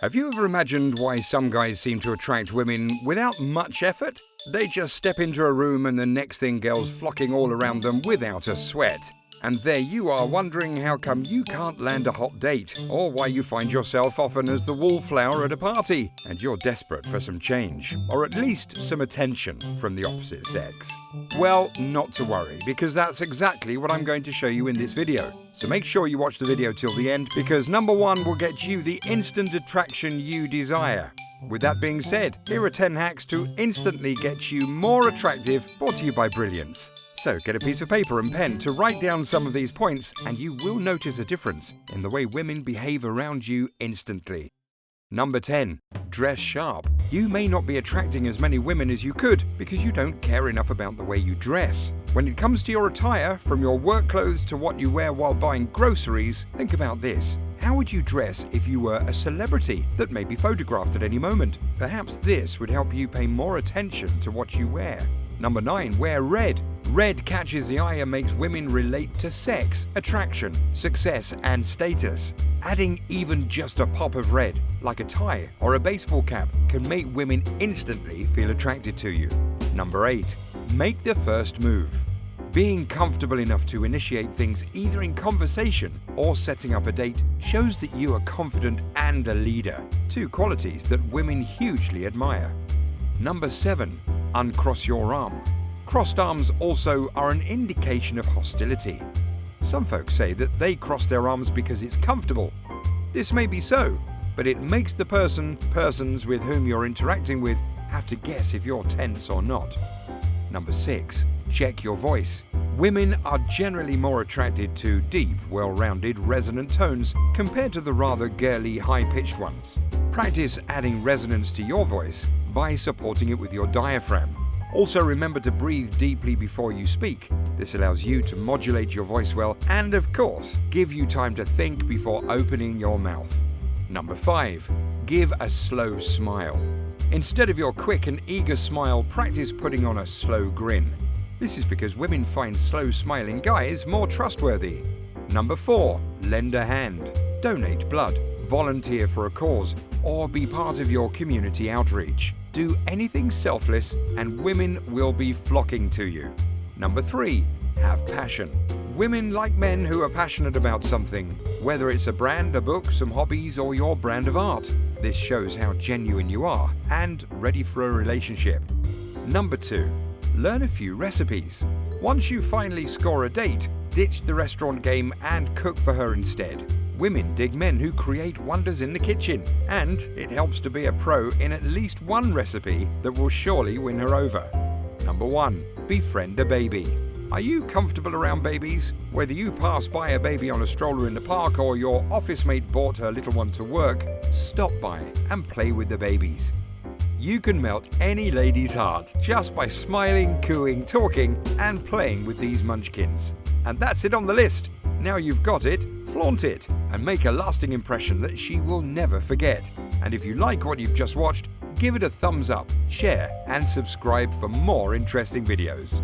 Have you ever imagined why some guys seem to attract women without much effort? They just step into a room and the next thing girls flocking all around them without a sweat. And there you are wondering how come you can't land a hot date, or why you find yourself often as the wallflower at a party, and you're desperate for some change, or at least some attention from the opposite sex. Well, not to worry, because that's exactly what I'm going to show you in this video. So make sure you watch the video till the end, because number 1 will get you the instant attraction you desire. With that being said, here are 10 hacks to instantly get you more attractive, brought to you by Brilliance. So get a piece of paper and pen to write down some of these points, and you will notice a difference in the way women behave around you instantly. Number 10. Dress sharp. You may not be attracting as many women as you could because you don't care enough about the way you dress. When it comes to your attire, from your work clothes to what you wear while buying groceries, think about this. How would you dress if you were a celebrity that may be photographed at any moment? Perhaps this would help you pay more attention to what you wear. Number 9. Wear red. Red catches the eye and makes women relate to sex, attraction, success, and status. Adding even just a pop of red, like a tie or a baseball cap, can make women instantly feel attracted to you. Number 8. Make the first move. Being comfortable enough to initiate things either in conversation or setting up a date shows that you are confident and a leader, 2 qualities that women hugely admire. Number 7. Uncross your arm. Crossed arms also are an indication of hostility. Some folks say that they cross their arms because it's comfortable. This may be so, but it makes the persons with whom you're interacting with have to guess if you're tense or not. Number 6. Check your voice. Women are generally more attracted to deep, well-rounded, resonant tones compared to the rather girly, high-pitched ones. Practice adding resonance to your voice by supporting it with your diaphragm. Also remember to breathe deeply before you speak. This allows you to modulate your voice well and, of course, give you time to think before opening your mouth. Number 5. Give a slow smile. Instead of your quick and eager smile, practice putting on a slow grin. This is because women find slow smiling guys more trustworthy. Number 4. Lend a hand. Donate blood, volunteer for a cause, or be part of your community outreach. Do anything selfless and women will be flocking to you. Number 3. Have passion. Women like men who are passionate about something, whether it's a brand, a book, some hobbies, or your brand of art. This shows how genuine you are and ready for a relationship. Number 2. Learn a few recipes. Once you finally score a date, ditch the restaurant game and cook for her instead. Women dig men who create wonders in the kitchen, and it helps to be a pro in at least one recipe that will surely win her over. Number 1. Befriend a baby. Are you comfortable around babies? Whether you pass by a baby on a stroller in the park or your office mate brought her little one to work, stop by and play with the babies. You can melt any lady's heart just by smiling, cooing, talking, and playing with these munchkins. And that's it on the list. Now you've got it, flaunt it, and make a lasting impression that she will never forget. And if you like what you've just watched, give it a thumbs up, share, and subscribe for more interesting videos.